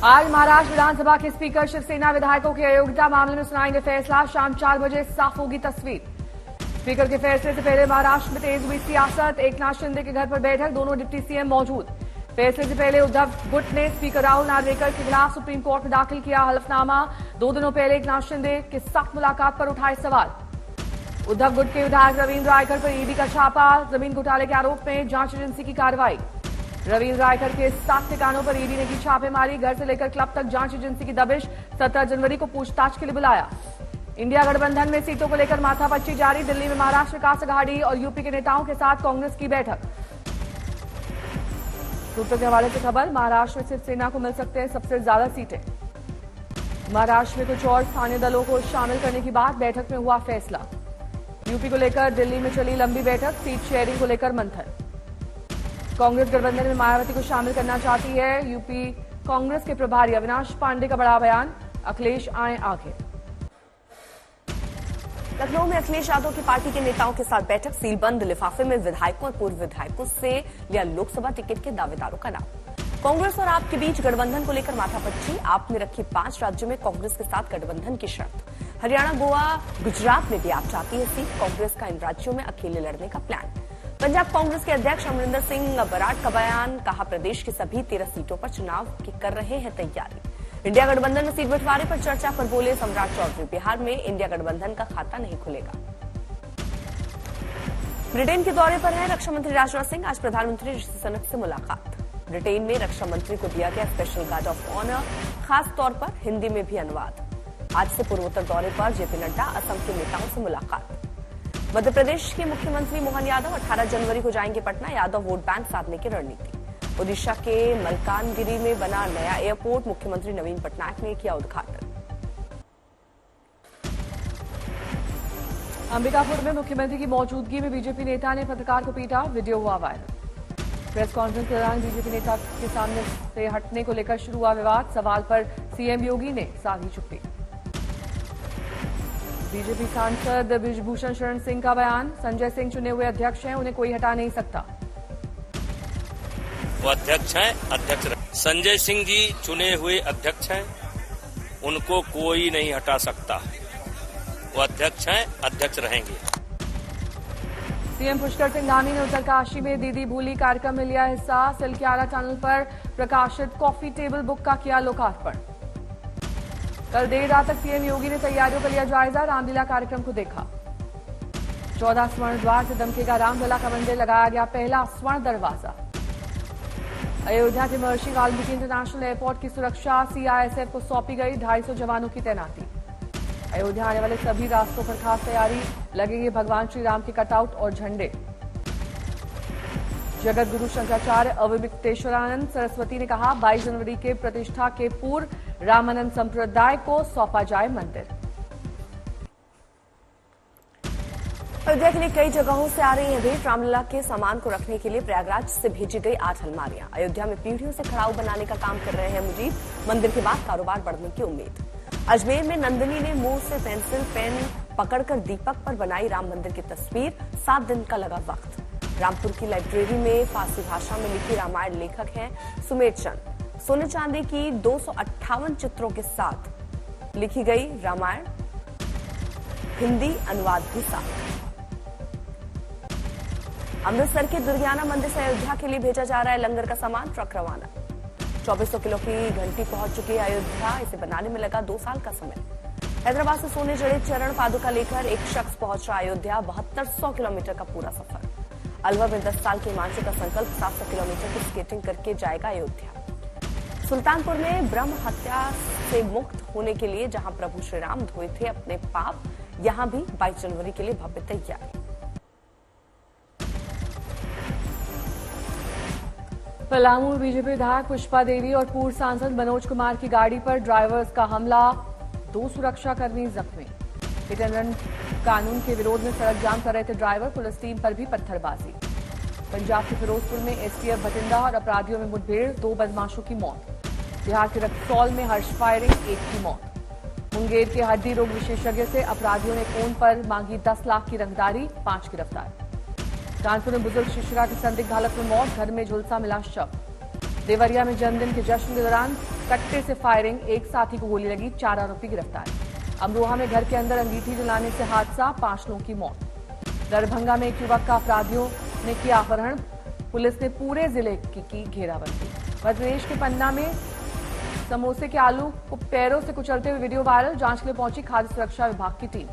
आज महाराष्ट्र विधानसभा के स्पीकर शिवसेना विधायकों के अयोग्यता मामले में सुनाएंगे फैसला। शाम 4 बजे साफ होगी तस्वीर। स्पीकर के फैसले से पहले महाराष्ट्र में तेज हुई सियासत। एकनाथ शिंदे के घर पर बैठक, दोनों डिप्टी सीएम मौजूद। फैसले से पहले उद्धव गुट ने स्पीकर राहुल नार्वेकर के खिलाफ सुप्रीम कोर्ट में दाखिल किया हलफनामा। 2 दिनों पहले एकनाथ शिंदे के साथ मुलाकात पर उठाए सवाल। उद्धव गुट के विधायक रवींद्र रायकर पर ईडी का छापा। जमीन घोटाले के आरोप में जांच एजेंसी की कार्रवाई। रवींद्र रायकर के 7 ठिकानों पर ईडी ने की छापेमारी। घर से लेकर क्लब तक जांच एजेंसी की दबिश। 17 जनवरी को पूछताछ के लिए बुलाया। इंडिया गठबंधन में सीटों को लेकर माथापच्ची जारी। दिल्ली में महाराष्ट्र विकास अघाड़ी और यूपी के नेताओं के साथ कांग्रेस की बैठक। सूत्रों के हवाले से खबर, महाराष्ट्र में शिवसेना को मिल सकते हैं सबसे ज्यादा सीटें। महाराष्ट्र में कुछ और स्थानीय दलों को शामिल करने की बात, बैठक में हुआ फैसला। यूपी को लेकर दिल्ली में चली लंबी बैठक, सीट शेयरिंग को लेकर मंथन। कांग्रेस गठबंधन में मायावती को शामिल करना चाहती है। यूपी कांग्रेस के प्रभारी अविनाश पांडे का बड़ा बयान, अखिलेश आए आगे। लखनऊ में अखिलेश यादव की पार्टी के नेताओं के साथ बैठक। सीलबंद लिफाफे में विधायकों और पूर्व विधायकों से लिया लोकसभा टिकट के दावेदारों का नाम। कांग्रेस और आप के बीच गठबंधन को लेकर माथापच्ची। आप ने रखी 5 राज्यों में कांग्रेस के साथ गठबंधन की शर्त। हरियाणा, गोवा, गुजरात में भी आप चाहती है सीट। कांग्रेस का इन राज्यों में अकेले लड़ने का प्लान। पंजाब कांग्रेस के अध्यक्ष अमरिंदर सिंह बराड़ का बयान, कहा प्रदेश की सभी 13 सीटों पर चुनाव की कर रहे हैं तैयारी। इंडिया गठबंधन में सीट बंटवारे पर चर्चा पर बोले सम्राट चौधरी, बिहार में इंडिया गठबंधन का खाता नहीं खुलेगा। ब्रिटेन के दौरे पर है रक्षा मंत्री राजनाथ सिंह। आज प्रधानमंत्री ऋषि सुनक से मुलाकात। ब्रिटेन में रक्षा मंत्री को दिया गया स्पेशल गार्ड ऑफ ऑनर, खास तौर पर हिंदी में भी अनुवाद। आज से पूर्वोत्तर दौरे पर जेपी नड्डा, असम के नेताओं से मुलाकात। मध्य प्रदेश के मुख्यमंत्री मोहन यादव 18 जनवरी को जाएंगे पटना। यादव वोट बैंक साधने की रणनीति। ओडिशा के मलकानगिरी में बना नया एयरपोर्ट, मुख्यमंत्री नवीन पटनायक ने किया उद्घाटन। अंबिकापुर में मुख्यमंत्री की मौजूदगी में बीजेपी नेता ने पत्रकार को पीटा, वीडियो हुआ वायरल। प्रेस कॉन्फ्रेंस के दौरान बीजेपी नेता के सामने से हटने को लेकर शुरू हुआ विवाद। सवाल पर सीएम योगी ने साधी चुप्पी। बीजेपी सांसद ब्रिजभूषण शरण सिंह का बयान, संजय सिंह चुने हुए अध्यक्ष हैं, उन्हें कोई हटा नहीं सकता। वो अध्यक्ष हैं, अध्यक्ष संजय सिंह जी चुने हुए अध्यक्ष हैं, उनको कोई नहीं हटा सकता। वो अध्यक्ष हैं, अध्यक्ष रहेंगे। सीएम पुष्कर सिंह धामी ने उत्तरकाशी में दीदी भूली कार्यक्रम में लिया हिस्सा। सिलक्यारा टनल पर प्रकाशित कॉफी टेबल बुक का किया लोकार्पण। कल देर रात तक सीएम योगी ने तैयारियों का लिया जायजा, रामलीला कार्यक्रम को देखा। 14 स्वर्ण द्वार से दमकेगा रामलला का मंदिर, लगाया गया पहला स्वर्ण दरवाजा। अयोध्या के महर्षि वाल्मीकि इंटरनेशनल एयरपोर्ट की सुरक्षा सीआईएसएफ को सौंपी गई। 250 जवानों की तैनाती। अयोध्या आने वाले सभी रास्तों पर खास तैयारी, लगेंगे भगवान श्री राम के कटआउट और झंडे। जगत गुरु शंकराचार्य अविमुक्तेश्वरानंद सरस्वती ने कहा, 22 जनवरी के प्रतिष्ठा के पूर्व रामानंद संप्रदाय को सौंपा जाए मंदिर। अयोध्या के लिए कई जगहों से आ रही है भेंट। रामलला के सामान को रखने के लिए प्रयागराज से भेजी गई 8 अलमारियां। अयोध्या में पीढ़ियों से खड़ाऊ बनाने का काम कर रहे हैं मुजीब। मंदिर के बाद कारोबार बढ़ने की उम्मीद। अजमेर में नंदिनी ने मुंह से पेंसिल पेन पकड़कर दीपक पर बनाई राम मंदिर की तस्वीर। 7 दिन का लगा वक्त। रामपुर की लाइब्रेरी में फारसी भाषा में लिखी रामायण लेखक हैं सुमेर चंद। सोने चांदी की 258 चित्रों के साथ लिखी गई रामायण, हिंदी अनुवाद भी साथ। अमृतसर के दुर्गियाना मंदिर से अयोध्या के लिए भेजा जा रहा है लंगर का सामान, ट्रक रवाना। 2400 किलो की घंटी पहुंच चुकी है अयोध्या। इसे बनाने में लगा 2 साल का समय। हैदराबाद से सोने जड़े चरण पादुका लेकर एक शख्स पहुंच रहा अयोध्या। 7200 किलोमीटर का पूरा सफर। अलवर में 10 साल के हिमांशु का संकल्प 700 किलोमीटर की स्केटिंग करके जाएगा अयोध्या। सुल्तानपुर में ब्रह्म हत्या से मुक्त होने के लिए जहां प्रभु श्री राम धोए थे अपने पाप, यहां भी 22 जनवरी के लिए भव्य तैयारी। पलामू में बीजेपी विधायक पुष्पा देवी और पूर्व सांसद मनोज कुमार की गाड़ी पर ड्राइवर्स का हमला, 2 सुरक्षाकर्मी जख्मी। हिट एंड रन कानून के विरोध में सड़क जाम कर रहे थे ड्राइवर, पुलिस टीम पर भी पत्थरबाजी। पंजाब के फिरोजपुर में एसटीएफ भटिंडा और अपराधियों में मुठभेड़, 2 बदमाशों की मौत। बिहार के रक्सौल में हर्ष फायरिंग, 1 की मौत। मुंगेर के हड्डी रोग विशेषज्ञ से अपराधियों ने फोन पर मांगी 10 लाख की रंगदारी, 5 गिरफ्तार। कानपुर में बुजुर्ग शिक्षिका की संदिग्ध हालत में मौत, घर में झुलसा मिला शव। देवरिया में जन्मदिन के जश्न के दौरान कट्टे से फायरिंग, एक साथी को गोली लगी, 4 आरोपी गिरफ्तार। अमरोहा में घर के अंदर अंगीठी जलाने से हादसा, 5 लोगों की मौत। दरभंगा में एक युवक का अपराधियों ने किया अपहरण, पुलिस ने पूरे जिले की घेराबंदी। मध्य प्रदेश के पन्ना में समोसे के आलू को पैरों से कुचलते हुए वीडियो वायरल, जांच के लिए पहुंची खाद्य सुरक्षा विभाग की टीम।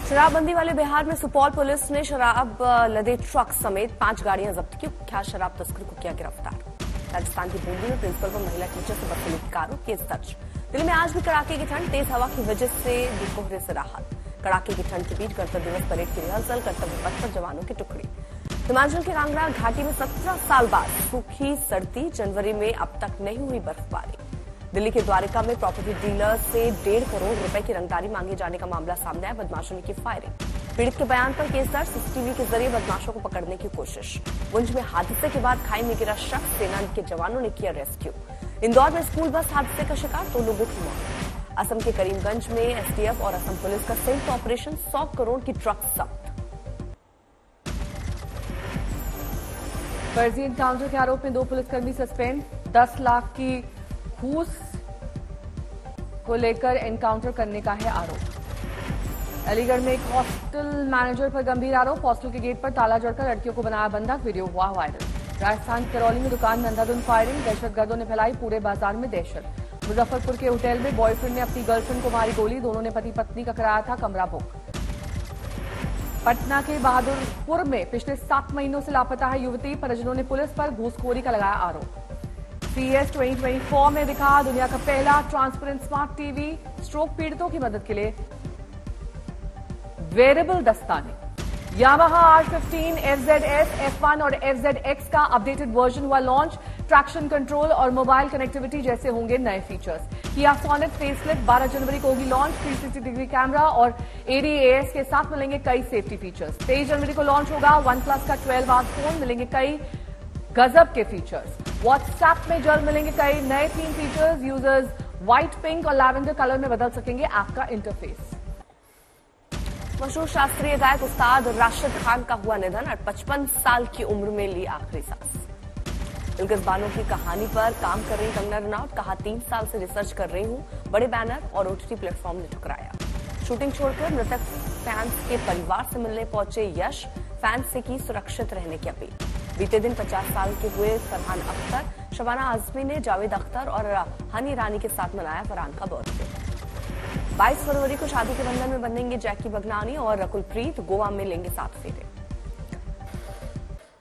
शराबबंदी वाले बिहार में सुपौल पुलिस ने शराब लदे ट्रक समेत 5 गाड़ियां जब्त की, कुख्यात शराब तस्कर को किया गिरफ्तार। राजस्थान की बूंदी में प्रिंसिपल पर महिला टीचर से बदसलूकी का आरोप, केस दर्ज। दिल्ली में आज भी कड़ाके की ठंड, तेज हवा की वजह से कोहरे से राहत। कड़ाके की ठंड के बीच गणतंत्र दिवस परेड की रिहर्सल, कर्तव्य पथ पर जवानों की टुकड़ी। हिमाचल के कांगड़ा घाटी में 17 साल बाद सूखी सर्दी, जनवरी में अब तक नहीं हुई बर्फबारी। दिल्ली के द्वारिका में प्रॉपर्टी डीलर से 1.5 करोड़ रुपए की रंगदारी मांगे जाने का मामला सामने आया, बदमाशों ने की फायरिंग। पीड़ित के बयान पर केस दर्ज, सीसीटीवी के जरिए बदमाशों को पकड़ने की कोशिश। पुंछ में हादसे के बाद खाई में गिरा शख्स, सेना के जवानों ने किया रेस्क्यू। इंदौर में स्कूल बस हादसे का शिकार, 2 लोगों की मौत। असम के करीमगंज में एसटीएफ और असम पुलिस का संयुक्त ऑपरेशन, 100 करोड़ की ट्रक जब्त। फर्जी एनकाउंटर के आरोप में 2 पुलिसकर्मी सस्पेंड, 10 लाख की घूस को लेकर एनकाउंटर करने का है आरोप। अलीगढ़ में एक हॉस्टल मैनेजर पर गंभीर आरोप, हॉस्टल के गेट पर ताला जड़कर लड़कियों को बनाया बंधक, वीडियो हुआ वायरल। राजस्थान के करौली में दुकान में अंधाधुंध फायरिंग, दहशतगर्दों ने फैलाई पूरे बाजार में दहशत। मुजफ्फरपुर के होटल में बॉयफ्रेंड ने अपनी गर्लफ्रेंड को मारी गोली, दोनों ने पति पत्नी का कराया था कमरा बुक। पटना के बहादुरपुर में पिछले 7 महीनों से लापता है युवती, परिजनों ने पुलिस पर घूसखोरी का लगाया आरोप। CES 2024 में दिखा दुनिया का पहला ट्रांसपेरेंट स्मार्ट टीवी, स्ट्रोक पीड़ितों की मदद के लिए वेरेबल दस्ताने। यामाहा R15, FZS, F1 और FZX का अपडेटेड वर्जन हुआ लॉन्च, ट्रैक्शन कंट्रोल और मोबाइल कनेक्टिविटी जैसे होंगे नए फीचर्स। किया सोनेट फेसलिफ्ट 12 जनवरी को होगी लॉन्च, 360 डिग्री कैमरा और ADAS के साथ मिलेंगे कई सेफ्टी फीचर्स। 23 जनवरी को लॉन्च होगा OnePlus का 12 फोन, मिलेंगे कई गजब के फीचर्स। व्हाट्सएप में जल्द मिलेंगे कई नए theme features, users white, pink और लैवेंडर कलर में बदल सकेंगे ऐप का इंटरफेस। मशहूर शास्त्रीय गायक उस्ताद राशिद खान का हुआ निधन, 55 साल की उम्र में ली आखिरी सांस। दिलकश बानो की कहानी पर काम कर रही कंगना रनौत, कहा 3 साल से रिसर्च कर रही हूं, बड़े बैनर और OTT प्लेटफॉर्म ने ठुकराया। शूटिंग छोड़कर मृतक फैंस के परिवार से मिलने पहुंचे यश, फैंस से की सुरक्षित रहने की अपील। बीते दिन 50 साल के हुए फरहान अख्तर, शबाना आजमी ने जावेद अख्तर और हनी ईरानी के साथ मनाया फरहान का बर्थडे। 22 फरवरी को शादी के बंधन में बंधेंगे जैकी भगनानी और रकुल प्रीत, गोवा में लेंगे 7 फेरे।